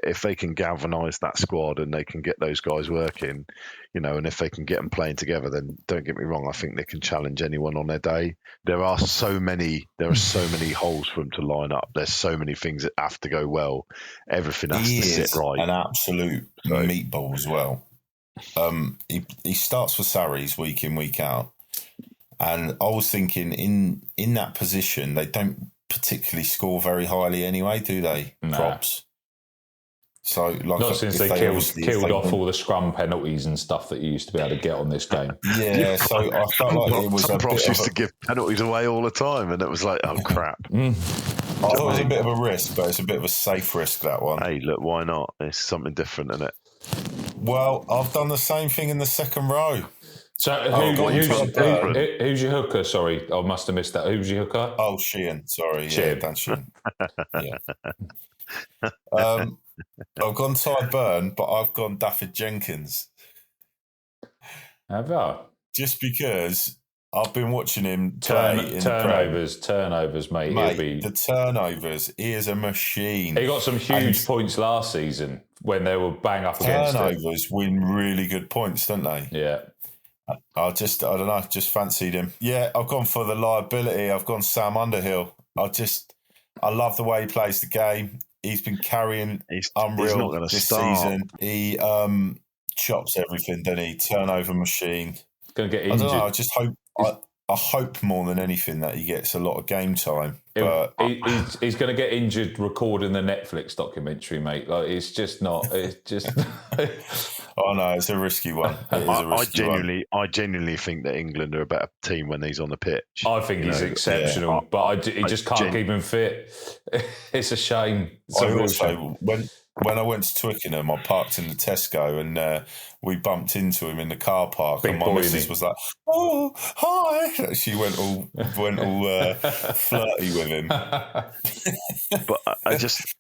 if they can galvanise that squad and they can get those guys working, and if they can get them playing together, then don't get me wrong, I think they can challenge anyone on their day. There are so many holes for them to line up. There's so many things that have to go well. Everything has to sit right. An absolute meatball as well. He starts for Sarries week in, week out. And I was thinking in that position, they don't particularly score very highly anyway, do they? Nah. Props. So, not since they killed off all the scrum penalties and stuff that you used to be able to get on this game. Yeah, so I felt like it was some props used to give penalties away all the time, and it was like, oh crap. I thought it was a bit of a risk, but it's a bit of a safe risk, that one. Hey, look, why not? It's something different, isn't it? Well, I've done the same thing in the second row. So who's your hooker? Sorry, I must have missed that. Who's your hooker? Oh, Sheehan. Sorry, Sheehan. Dan Sheehan. Yeah. I've gone Ty Burn, but I've gone Daffyd Jenkins. Have you? Just because I've been watching him play in turnovers, mate. The turnovers. He is a machine. He got some huge points last season when they were bang up against it. Turnovers win really good points, don't they? Yeah. I don't know, just fancied him. Yeah, I've gone for the liability. I've gone Sam Underhill. I love the way he plays the game. He's been carrying He's unreal not this start. season. He chops everything, doesn't he? Turnover machine. Going to get injured. I don't know. I just hope. I hope more than anything that he gets a lot of game time. But he's going to get injured recording the Netflix documentary, mate. Like it's just not. It's just. Oh no, it's a risky one. It is a risky one. I genuinely think that England are a better team when he's on the pitch. I think he's exceptional, but he just can't keep him fit. It's a shame. It's a real shame. When I went to Twickenham, I parked in the Tesco and we bumped into him in the car park. Big and my missus was like, "Oh, hi!" She went all flirty with him. But I just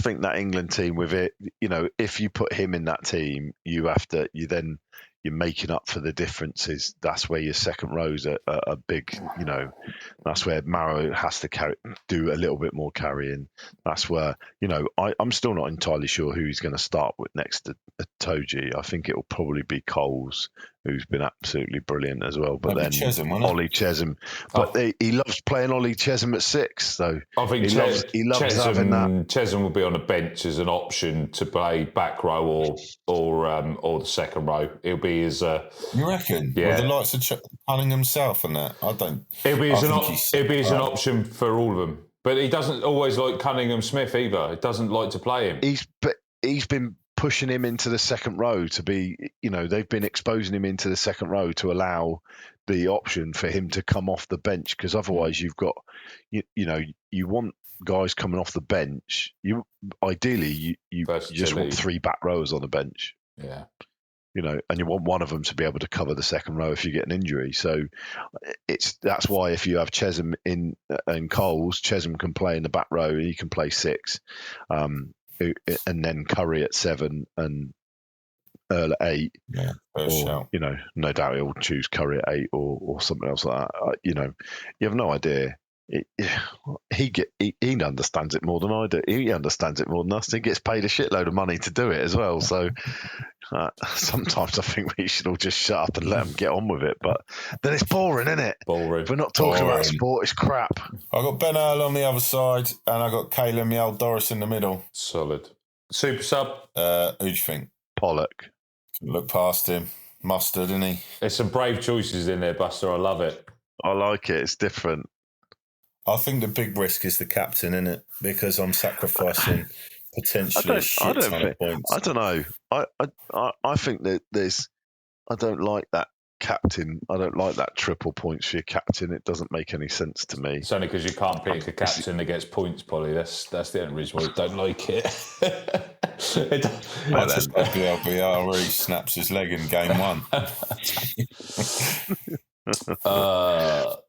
think that England team with it, if you put him in that team, you're making up for the differences. That's where your second rows are big. That's where Marrow has to do a little bit more carrying. That's where I'm still not entirely sure who he's going to start with next to Toji. I think it will probably be Coles, who's been absolutely brilliant as well. But then Ollie Chesham. But he loves playing Ollie Chesham at 6. So I think he loves having that. Chesham will be on the bench as an option to play back row or the second row. He'll be as you reckon? Yeah. With the likes of Cunningham South and that, I don't. It'll be as an option for all of them. But he doesn't always like Cunningham Smith either. He doesn't like to play him. He's been pushing him into the second row to be, they've been exposing him into the second row to allow the option for him to come off the bench, because otherwise you've got, you want guys coming off the bench. You just want 3 back rowers on the bench. Yeah. And you want one of them to be able to cover the second row if you get an injury. So that's why if you have Chesham in and Coles, Chesham can play in the back row. He can play 6, and then Curry at 7 and Earl at 8. Yeah, no doubt he'll choose Curry at 8 or something else like that. You have no idea. He understands it more than I do. He understands it more than us. He gets paid a shitload of money to do it as well. So sometimes I think we should all just shut up and let them get on with it. But then it's boring, isn't it? Boring. If we're not talking about sport, it's crap. I got Ben Earl on the other side, and I got Caelan Miel Doris in the middle. Solid. Super sub. Who do you think? Pollock. Look past him. Mustard, isn't he? There's some brave choices in there, Buster. I love it. I like it. It's different. I think the big risk is the captain, isn't it? Because I'm sacrificing potentially a shit ton of points. I don't know. I think that I don't like that captain. I don't like that triple points for your captain. It doesn't make any sense to me. It's only because you can't pick a captain that gets points, Polly. That's the only reason why you don't like it. I just hope the LBR snaps his leg in game 1.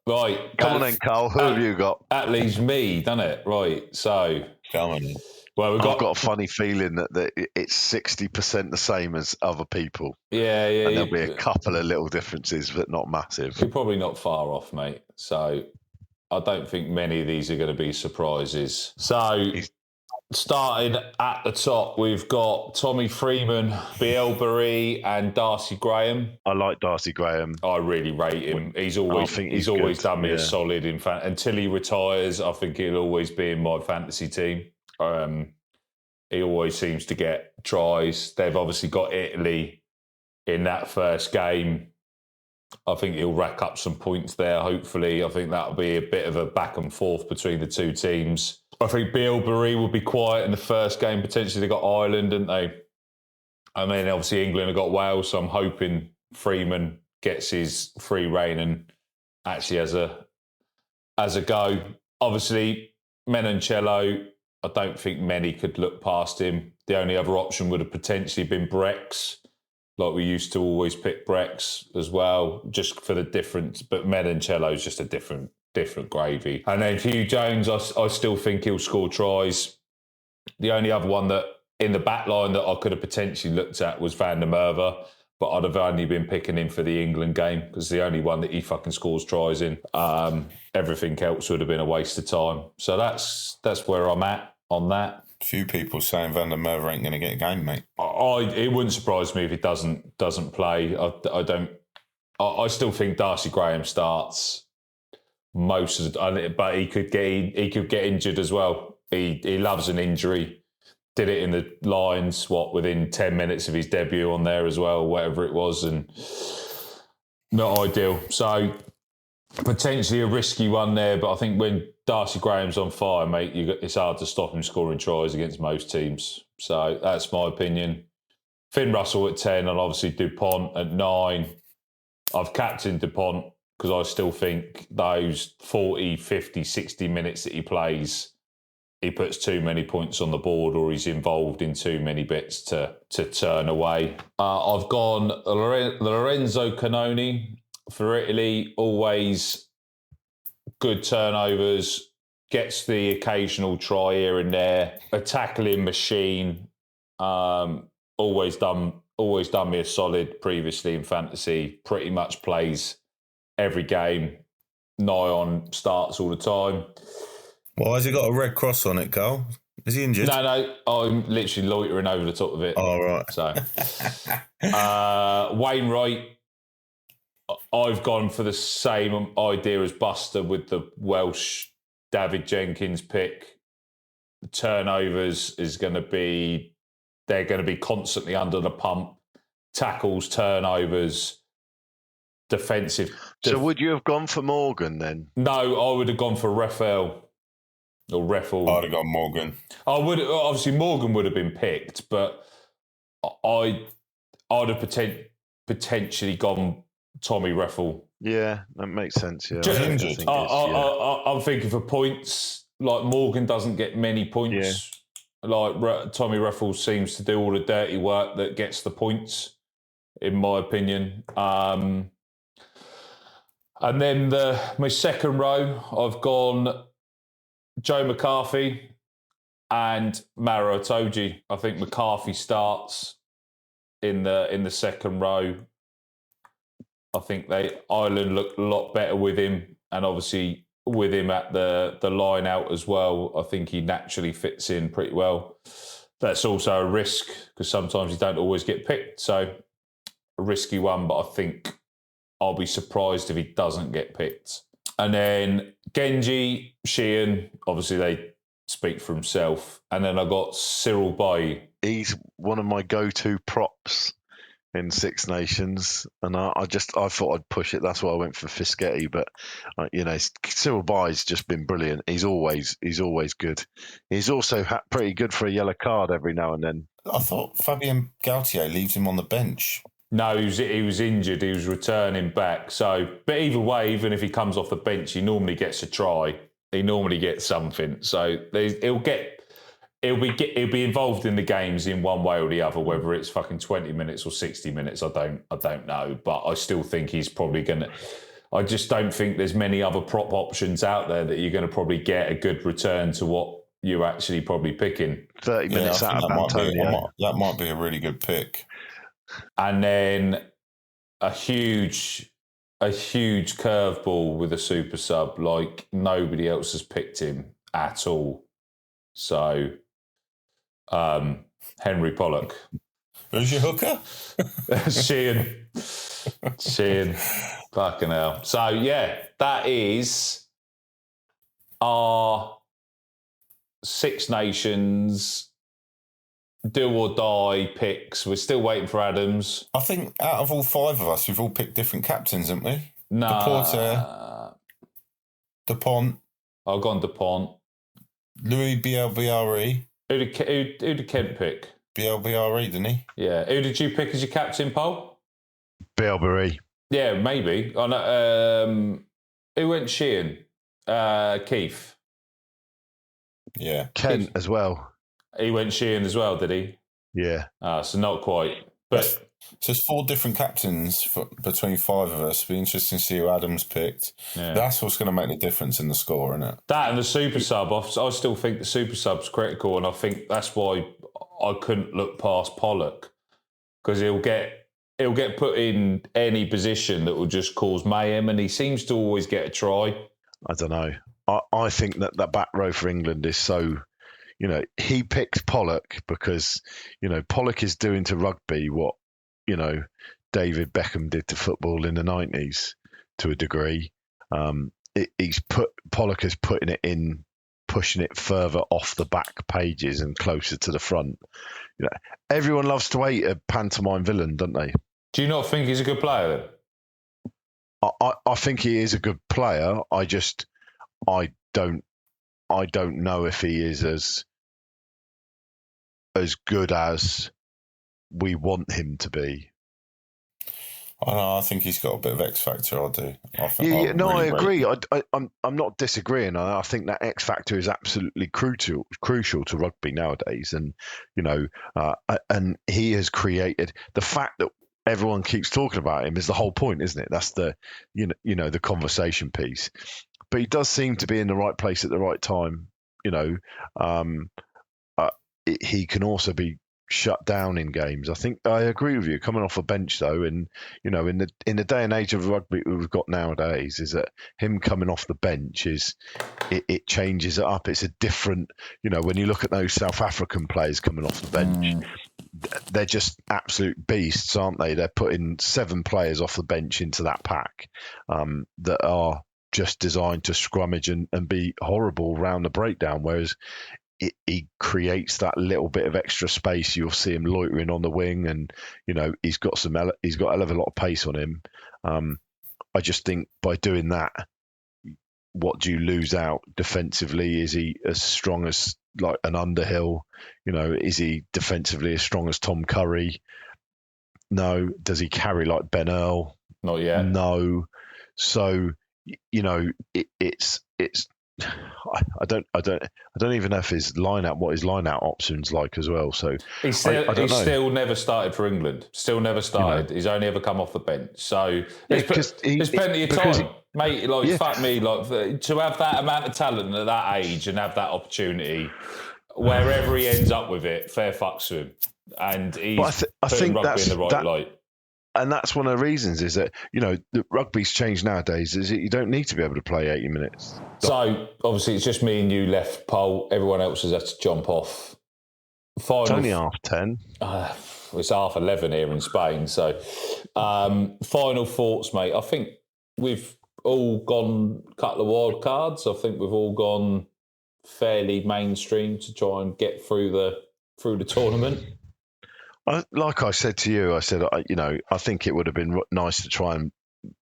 Right. Come on then, Carl. Who have you got? That leaves me, doesn't it? Right. So, come on. Well, I've got a funny feeling that it's 60% the same as other people. Yeah. And there'll be a couple of little differences, but not massive. You're probably not far off, mate. So, I don't think many of these are going to be surprises. So, starting at the top, we've got Tommy Freeman, Bielbury, and Darcy Graham. I like Darcy Graham. I really rate him. He's always done me a solid until he retires. I think he'll always be in my fantasy team. He always seems to get tries. They've obviously got Italy in that first game. I think he'll rack up some points there, hopefully. I think that'll be a bit of a back and forth between the two teams. I think Bielbury will be quiet in the first game. Potentially they got Ireland, didn't they? I mean, obviously England have got Wales, so I'm hoping Freeman gets his free rein and actually has a go. Obviously, Menoncello, I don't think many could look past him. The only other option would have potentially been Brex. Like we used to always pick Brex as well, just for the difference. But Menoncello is just a different gravy. And then Hugh Jones, I still think he'll score tries. The only other one that in the back line that I could have potentially looked at was Van der Merwe, but I'd have only been picking him for the England game because the only one that he fucking scores tries in. Everything else would have been a waste of time. So that's where I'm at on that. Few people saying Van der Merwe ain't going to get a game, mate. It wouldn't surprise me if he doesn't play. I still think Darcy Graham starts. most of the, but he could get injured as well. He loves an injury. Did it in the Lions, within 10 minutes of his debut on there as well, whatever it was, and not ideal. So potentially a risky one there, but I think when Darcy Graham's on fire, mate, it's hard to stop him scoring tries against most teams. So that's my opinion. Finn Russell at 10, and obviously Dupont at 9. I've captained Dupont because I still think those 40, 50, 60 minutes that he plays, he puts too many points on the board, or he's involved in too many bits to turn away. I've gone Lorenzo Canoni for Italy, always good turnovers, gets the occasional try here and there, a tackling machine, always done me a solid previously in fantasy, pretty much plays every game, nigh on starts all the time. Why has he got a red cross on it, Carl? Is he injured? No, I'm literally loitering over the top of it. Oh, right. So, Wainwright, I've gone for the same idea as Buster with the Welsh David Jenkins pick. The turnovers they're going to be constantly under the pump. Tackles, turnovers, defensive. So would you have gone for Morgan then? No, I would have gone for Rafael. Or Reffel. I'd have gone Morgan. Obviously Morgan would have been picked, but I'd have potentially gone Tommy Reffel. Yeah, that makes sense. Yeah, I'm thinking for points. Like Morgan doesn't get many points. Yeah. Like Tommy Reffel seems to do all the dirty work that gets the points, in my opinion. And then my second row, I've gone Joe McCarthy and Maro Itoje. I think McCarthy starts in the second row. I think Ireland look a lot better with him, and obviously with him at the line out as well, I think he naturally fits in pretty well. That's also a risk because sometimes you don't always get picked, so a risky one, but I think I'll be surprised if he doesn't get picked. And then Genji, Sheehan, obviously they speak for himself. And then I got Cyril Bay. He's one of my go-to props in Six Nations, and I thought I'd push it. That's why I went for Fischetti. But Cyril Bay's just been brilliant. He's always good. He's also pretty good for a yellow card every now and then. I thought Fabien Gaultier leaves him on the bench. No, he was injured. He was returning back. So, but either way, even if he comes off the bench, he normally gets a try. He normally gets something. So he'll be involved in the games in one way or the other. Whether it's fucking 20 minutes or 60 minutes, I don't know. But I still think he's probably gonna. I just don't think there's many other prop options out there that you're going to probably get a good return to what you're actually probably picking. 30 minutes out of Antonio. That might be a really good pick. And then a huge curveball with a super sub, like nobody else has picked him at all. So, Henry Pollock. Who's your hooker? Sheehan. Fucking hell. So, yeah, that is our Six Nations do or die picks. We're still waiting for Adams. I think out of all five of us, we've all picked different captains, haven't we? Nah. Deporter, Dupont. I've gone Dupont. Louis BLBRE. Who did Kent pick? BLBRE, didn't he? Yeah. Who did you pick as your captain, Paul? BLBRE. Yeah, maybe. I know, who went Sheehan? Keith. Yeah. Kent Keith. As well. He went Sheehan as well, did he? Yeah. So not quite. But so it's four different captains between five of us. It'll be interesting to see who Adams picked. Yeah. That's what's going to make the difference in the score, isn't it? That and the super sub. I still think the super sub's critical, and I think that's why I couldn't look past Pollock, because he'll get put in any position that will just cause mayhem, and he seems to always get a try. I don't know. I think that back row for England is so. He picked Pollock because, Pollock is doing to rugby what, David Beckham did to football in the 90s to a degree. Pollock is putting it in, pushing it further off the back pages and closer to the front. You know, everyone loves to hate a pantomime villain, don't they? Do you not think he's a good player then? I think he is a good player. I don't know if he is as good as we want him to be. I think he's got a bit of X factor. I do. I agree. I'm not disagreeing. I think that X factor is absolutely crucial to rugby nowadays. And and he has created the fact that everyone keeps talking about him is the whole point, isn't it? That's the the conversation piece. But he does seem to be in the right place at the right time. He can also be shut down in games. I think I agree with you. Coming off a bench though, and in the day and age of rugby we've got nowadays, is that him coming off the bench it changes it up. It's a different. When you look at those South African players coming off the bench, they're just absolute beasts, aren't they? They're putting 7 players off the bench into that pack that are just designed to scrummage and be horrible round the breakdown, whereas he creates that little bit of extra space. You'll see him loitering on the wing, and he's got a hell of a lot of pace on him. I just think by doing that, what do you lose out defensively? Is he as strong as like an Underhill? Is he defensively as strong as Tom Curry? No. Does he carry like Ben Earl? Not yet. No. So it's. I don't even know if what his line out options like as well. So he's still never started for England. Still never started. He's only ever come off the bench. So there's plenty of time, mate. Fuck me, to have that amount of talent at that age and have that opportunity, wherever he ends up with it, fair fucks to him. And he's putting rugby in the right light. And that's one of the reasons is that, the rugby's changed nowadays is that you don't need to be able to play 80 minutes. So, obviously, it's just me and you left, Paul. Everyone else has had to jump off. It's only 10:30. It's 11:30 here in Spain. So, final thoughts, mate. I think we've all gone a couple of wild cards. I think we've all gone fairly mainstream to try and get through the tournament. Like I said to you, I think it would have been nice to try and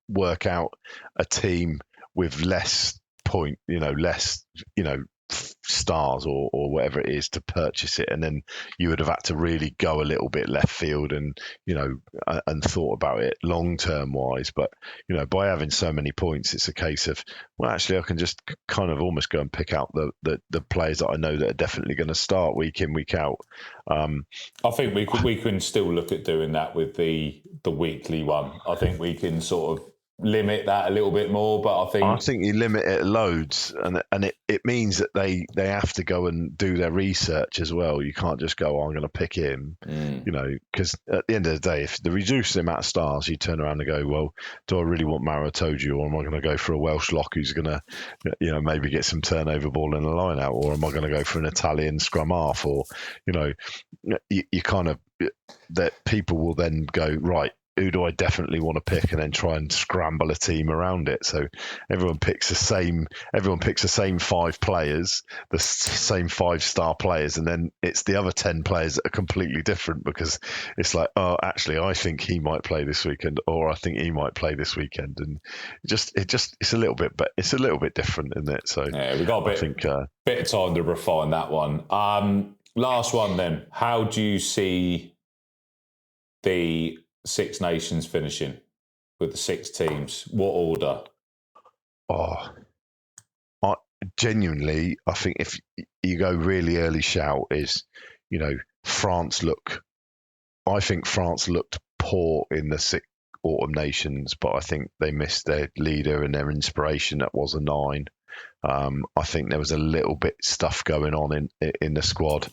work out a team with less stars or whatever it is to purchase it, and then you would have had to really go a little bit left field and and thought about it long term wise. But by having so many points, it's a case of, well, actually I can just kind of almost go and pick out the players that I know that are definitely going to start week in, week out. I think we can still look at doing that with the weekly one. I think we can sort of limit that a little bit more, but I think you limit it loads, and it means that they have to go and do their research as well. You can't just go, I'm going to pick him, because at the end of the day, if the reduced amount of stars, you turn around and go, well, do I really want Maro Toju, or am I going to go for a Welsh lock who's going to maybe get some turnover ball in the line out, or am I going to go for an Italian scrum half, or you kind of, that people will then go, right, who do I definitely want to pick, and then try and scramble a team around it. So everyone picks the same 5 players, the same 5-star players, and then it's the other 10 players that are completely different, because it's like, oh, actually, I think he might play this weekend, or I think he might play this weekend, and it's a little bit, but it's a little bit different, isn't it? So yeah, we got a bit of time to refine that one. Last one then. How do you see the Six Nations finishing with the 6 teams? What order? I genuinely, I think if you go really early shout is, France looked poor in the 6 Autumn Nations, but I think they missed their leader and their inspiration. That was a 9. I think there was a little bit stuff going on in the squad.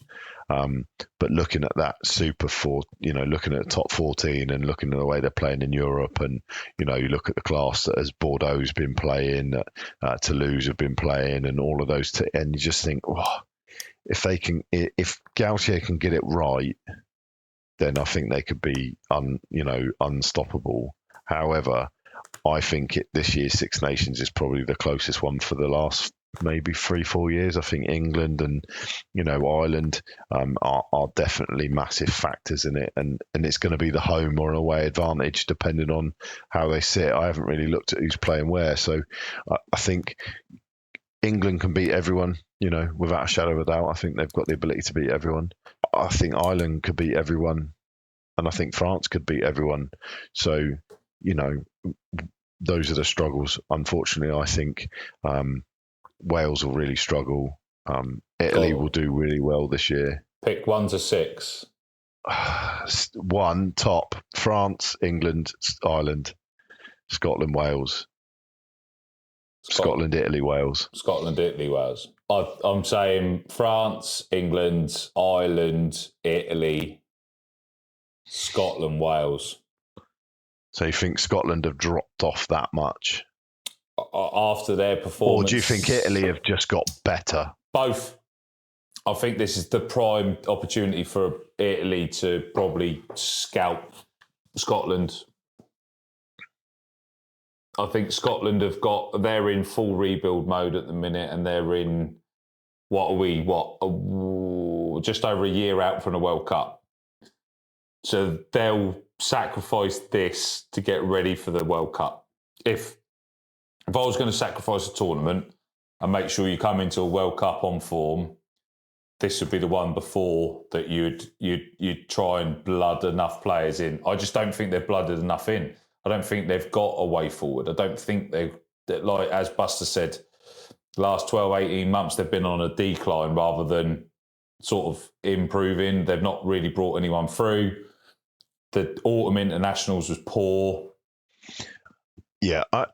But looking at that Super 4, looking at the top 14 and looking at the way they're playing in Europe, and you look at the class that as Bordeaux's been playing, Toulouse have been playing, and all of those, and you just think, if Gautier can get it right, then I think they could be unstoppable. However, I think this year's Six Nations is probably the closest one for the last maybe 3-4 years. I think England and Ireland are definitely massive factors in it, and it's going to be the home or an away advantage depending on how they sit. I haven't really looked at who's playing where, so I think England can beat everyone, without a shadow of a doubt. I think they've got the ability to beat everyone. I think Ireland could beat everyone, and I think France could beat everyone. So, those are the struggles. Unfortunately, I think Wales will really struggle. Italy will do really well this year. Pick 1 to 6. 1 top: France, England, Ireland, Scotland, Wales. Scotland, Italy, Wales. Scotland, Italy, Wales. I'm saying France, England, Ireland, Italy, Scotland, Wales. So you think Scotland have dropped off that much? After their performance. Or do you think Italy have just got better? Both. I think this is the prime opportunity for Italy to probably scalp Scotland. I think Scotland they're in full rebuild mode at the minute, and they're in, just over a year out from the World Cup. So they'll sacrifice this to get ready for the World Cup. If I was going to sacrifice a tournament and make sure you come into a World Cup on form, this would be the one before that you'd try and blood enough players in. I just don't think they've blooded enough in. I don't think they've got a way forward. I don't think like as Buster said, the last 12, 18 months, they've been on a decline rather than sort of improving. They've not really brought anyone through. The autumn internationals was poor. Yeah, I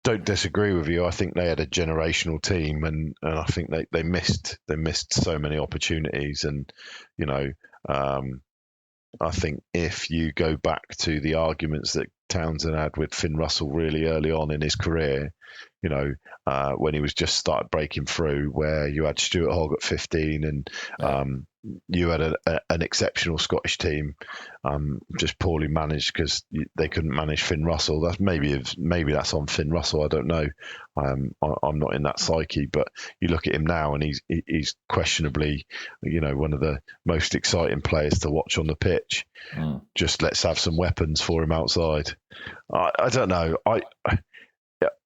don't disagree with you. I think they had a generational team, and I think they missed so many opportunities. And I think if you go back to the arguments that Townsend had with Finn Russell really early on in his career, when he was just started breaking through, where you had Stuart Hogg at 15 and you had an exceptional Scottish team, just poorly managed because they couldn't manage Finn Russell. That's maybe that's on Finn Russell. I don't know. I'm not in that psyche, but you look at him now and he's questionably, one of the most exciting players to watch on the pitch. Just let's have some weapons for him outside. I don't know.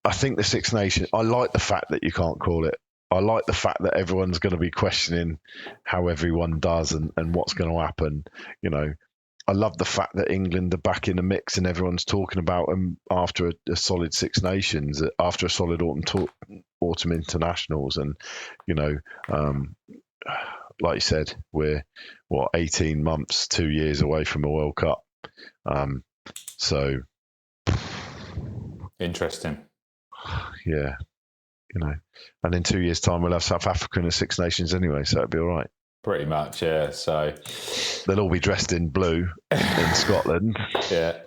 I think the Six Nations, I like the fact that you can't call it. I like the fact that everyone's going to be questioning how everyone does and what's going to happen. I love the fact that England are back in the mix and everyone's talking about them after a solid Six Nations, after a solid autumn internationals. And, like you said, we're 18 months, 2 years away from a World Cup. So interesting. Yeah. And in 2 years' time, we'll have South Africa in the Six Nations anyway, so it'll be all right. Pretty much, yeah. So they'll all be dressed in blue in Scotland. Yeah.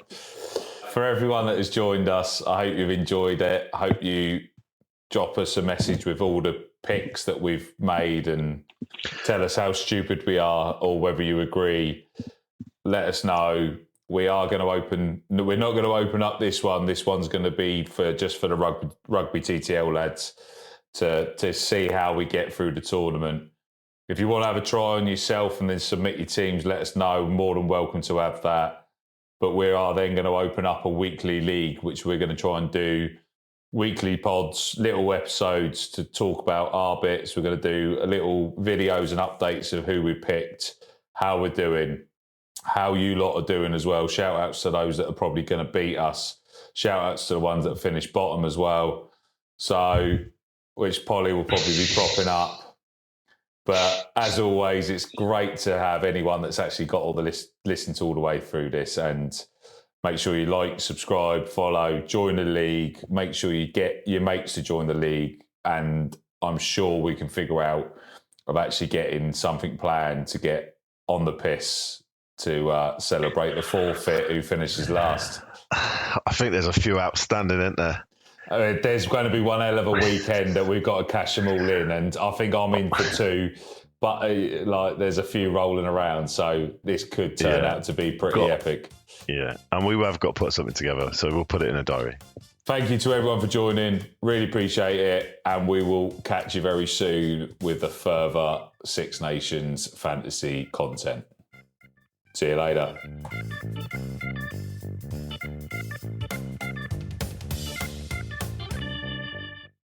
For everyone that has joined us, I hope you've enjoyed it. I hope you drop us a message with all the picks that we've made and tell us how stupid we are, or whether you agree. Let us know. We're not going to open up this one. This one's going to be for the rugby TTL lads to see how we get through the tournament. If you want to have a try on yourself and then submit your teams, let us know. More than welcome to have that. But we are then going to open up a weekly league, which we're going to try and do weekly pods, little episodes to talk about our bits. We're going to do a little videos and updates of who we picked, how we're doing, how you lot are doing as well. Shout outs to those that are probably going to beat us. Shout outs to the ones that finished bottom as well. So, which Polly will probably be propping up. But as always, it's great to have anyone that's actually got all the listened all the way through this. And make sure you like, subscribe, follow, join the league. Make sure you get your mates to join the league. And I'm sure we can figure out of actually getting something planned to get on the piss to celebrate the forfeit who finishes last. I think there's a few outstanding, isn't there? There's going to be one hell of a weekend that we've got to cash them all in, and I think I'm in for two, but there's a few rolling around, so this could turn out to be pretty epic. Yeah, and we have got to put something together, so we'll put it in a diary. Thank you to everyone for joining. Really appreciate it. And we will catch you very soon with the further Six Nations fantasy content. See you later.